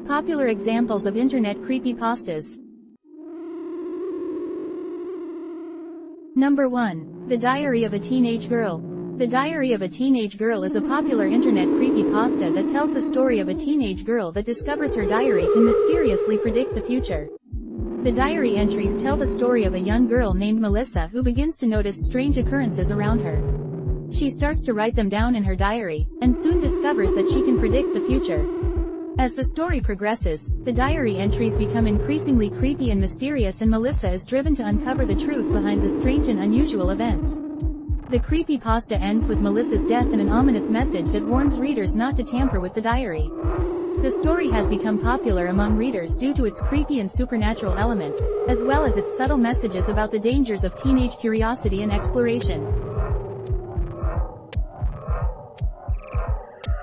Popular examples of internet creepypastas. Number 1. The Diary of a Teenage Girl. The Diary of a Teenage Girl is a popular internet creepypasta that tells the story of a teenage girl that discovers her diary can mysteriously predict the future. The diary entries tell the story of a young girl named Melissa who begins to notice strange occurrences around her. She starts to write them down in her diary, and soon discovers that she can predict the future. As the story progresses, the diary entries become increasingly creepy and mysterious, and Melissa is driven to uncover the truth behind the strange and unusual events. The creepypasta ends with Melissa's death and an ominous message that warns readers not to tamper with the diary. The story has become popular among readers due to its creepy and supernatural elements, as well as its subtle messages about the dangers of teenage curiosity and exploration.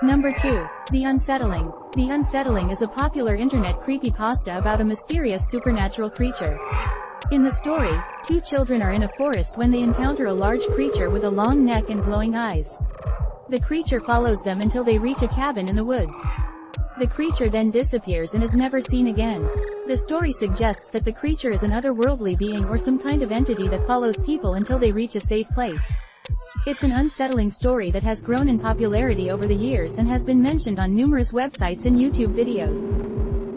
Number 2. The Unsettling. The Unsettling is a popular internet creepypasta about a mysterious supernatural creature. In the story, two children are in a forest when they encounter a large creature with a long neck and glowing eyes. The creature follows them until they reach a cabin in the woods. The creature then disappears and is never seen again. The story suggests that the creature is an otherworldly being or some kind of entity that follows people until they reach a safe place. It's an unsettling story that has grown in popularity over the years and has been mentioned on numerous websites and YouTube videos.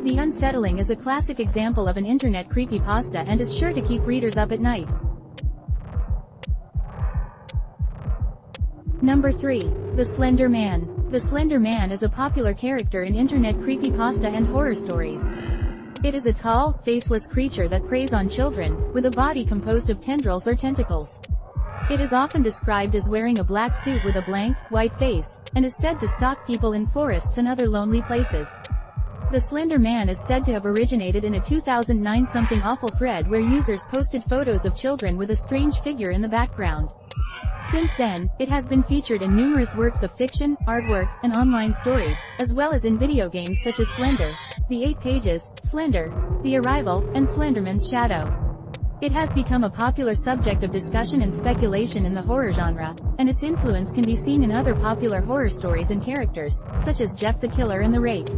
The Unsettling is a classic example of an internet creepypasta and is sure to keep readers up at night. Number 3. The Slender Man. The Slender Man is a popular character in internet creepypasta and horror stories. It is a tall, faceless creature that preys on children, with a body composed of tendrils or tentacles. It is often described as wearing a black suit with a blank, white face, and is said to stalk people in forests and other lonely places. The Slender Man is said to have originated in a 2009 Something Awful thread where users posted photos of children with a strange figure in the background. Since then, it has been featured in numerous works of fiction, artwork, and online stories, as well as in video games such as Slender, The 8 Pages, Slender, The Arrival, and Slenderman's Shadow. It has become a popular subject of discussion and speculation in the horror genre, and its influence can be seen in other popular horror stories and characters, such as Jeff the Killer and the Rake.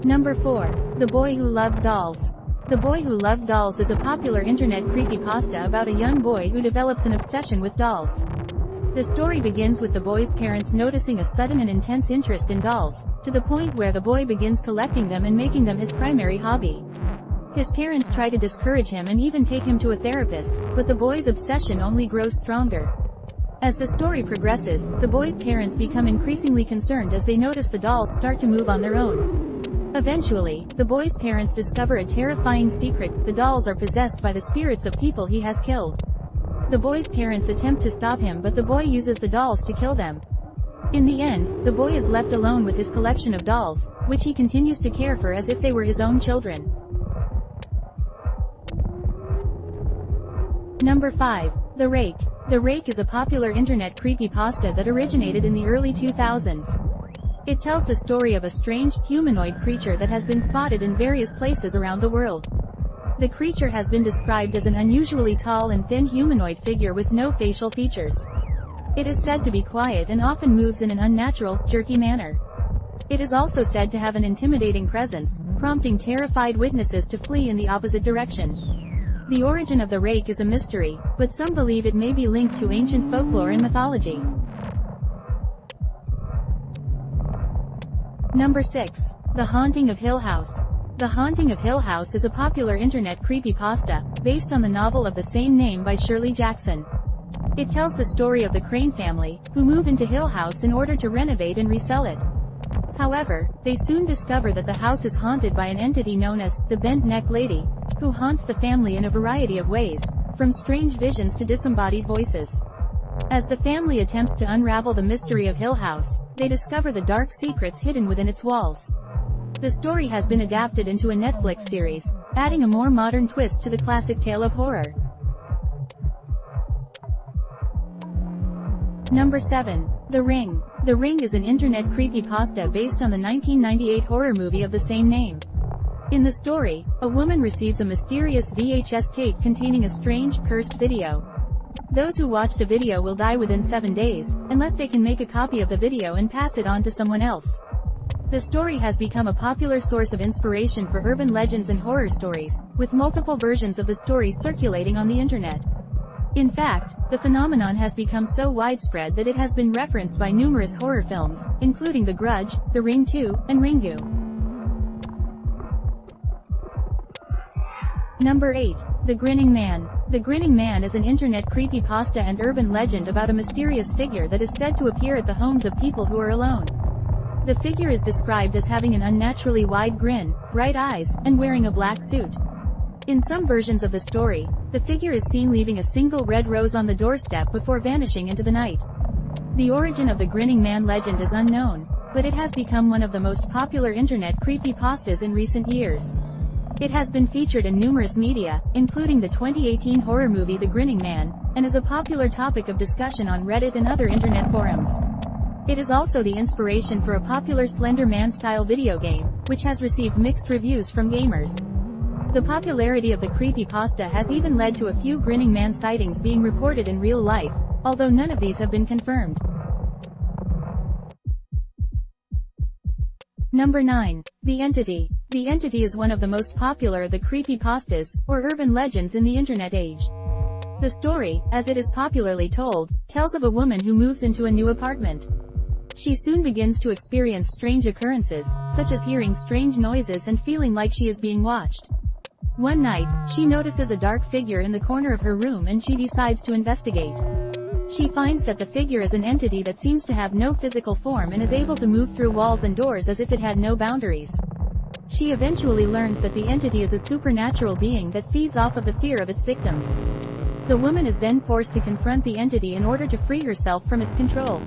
Number 4. The Boy Who Loved Dolls. The Boy Who Loved Dolls is a popular internet creepypasta about a young boy who develops an obsession with dolls. The story begins with the boy's parents noticing a sudden and intense interest in dolls, to the point where the boy begins collecting them and making them his primary hobby. His parents try to discourage him and even take him to a therapist, but the boy's obsession only grows stronger. As the story progresses, the boy's parents become increasingly concerned as they notice the dolls start to move on their own. Eventually, the boy's parents discover a terrifying secret: the dolls are possessed by the spirits of people he has killed. The boy's parents attempt to stop him, but the boy uses the dolls to kill them. In the end, the boy is left alone with his collection of dolls, which he continues to care for as if they were his own children. Number 5. The Rake. The Rake is a popular internet creepypasta that originated in the early 2000s. It tells the story of a strange, humanoid creature that has been spotted in various places around the world. The creature has been described as an unusually tall and thin humanoid figure with no facial features. It is said to be quiet and often moves in an unnatural, jerky manner. It is also said to have an intimidating presence, prompting terrified witnesses to flee in the opposite direction. The origin of the Rake is a mystery, but some believe it may be linked to ancient folklore and mythology. Number 6. The Haunting of Hill House. The Haunting of Hill House is a popular internet creepypasta, based on the novel of the same name by Shirley Jackson. It tells the story of the Crane family, who move into Hill House in order to renovate and resell it. However, they soon discover that the house is haunted by an entity known as the Bent Neck Lady, who haunts the family in a variety of ways, from strange visions to disembodied voices. As the family attempts to unravel the mystery of Hill House, they discover the dark secrets hidden within its walls. The story has been adapted into a Netflix series, adding a more modern twist to the classic tale of horror. Number 7. The Ring. The Ring is an internet creepypasta based on the 1998 horror movie of the same name. In the story, a woman receives a mysterious VHS tape containing a strange, cursed video. Those who watch the video will die within 7 days, unless they can make a copy of the video and pass it on to someone else. The story has become a popular source of inspiration for urban legends and horror stories, with multiple versions of the story circulating on the internet. In fact, the phenomenon has become so widespread that it has been referenced by numerous horror films, including The Grudge, The Ring 2, and Ringu. Number 8. The Grinning Man. The Grinning Man is an internet creepypasta and urban legend about a mysterious figure that is said to appear at the homes of people who are alone. The figure is described as having an unnaturally wide grin, bright eyes, and wearing a black suit. In some versions of the story, the figure is seen leaving a single red rose on the doorstep before vanishing into the night. The origin of the Grinning Man legend is unknown, but it has become one of the most popular internet creepypastas in recent years. It has been featured in numerous media, including the 2018 horror movie The Grinning Man, and is a popular topic of discussion on Reddit and other internet forums. It is also the inspiration for a popular Slender Man-style video game, which has received mixed reviews from gamers. The popularity of the creepypasta has even led to a few Grinning Man sightings being reported in real life, although none of these have been confirmed. Number 9. The Entity. The Entity is one of the most popular of the creepypastas, or urban legends in the internet age. The story, as it is popularly told, tells of a woman who moves into a new apartment. She soon begins to experience strange occurrences, such as hearing strange noises and feeling like she is being watched. One night, she notices a dark figure in the corner of her room and she decides to investigate. She finds that the figure is an entity that seems to have no physical form and is able to move through walls and doors as if it had no boundaries. She eventually learns that the entity is a supernatural being that feeds off of the fear of its victims. The woman is then forced to confront the entity in order to free herself from its control.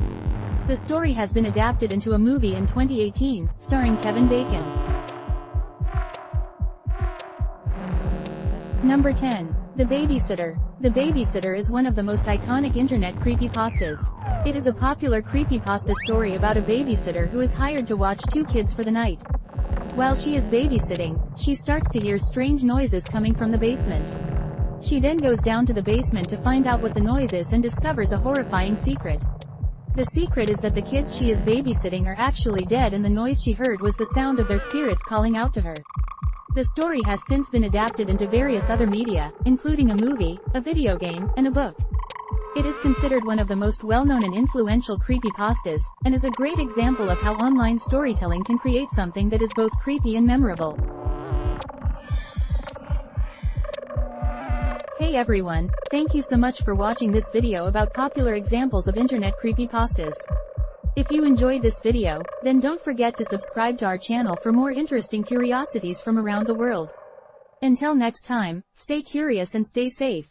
The story has been adapted into a movie in 2018, starring Kevin Bacon. Number 10. The Babysitter. The Babysitter is one of the most iconic internet creepypastas. It is a popular creepypasta story about a babysitter who is hired to watch two kids for the night. While she is babysitting, she starts to hear strange noises coming from the basement. She then goes down to the basement to find out what the noise is and discovers a horrifying secret. The secret is that the kids she is babysitting are actually dead and the noise she heard was the sound of their spirits calling out to her. The story has since been adapted into various other media, including a movie, a video game, and a book. It is considered one of the most well-known and influential creepypastas, and is a great example of how online storytelling can create something that is both creepy and memorable. Hey everyone, thank you so much for watching this video about popular examples of internet creepypastas. If you enjoyed this video, then don't forget to subscribe to our channel for more interesting curiosities from around the world. Until next time, stay curious and stay safe.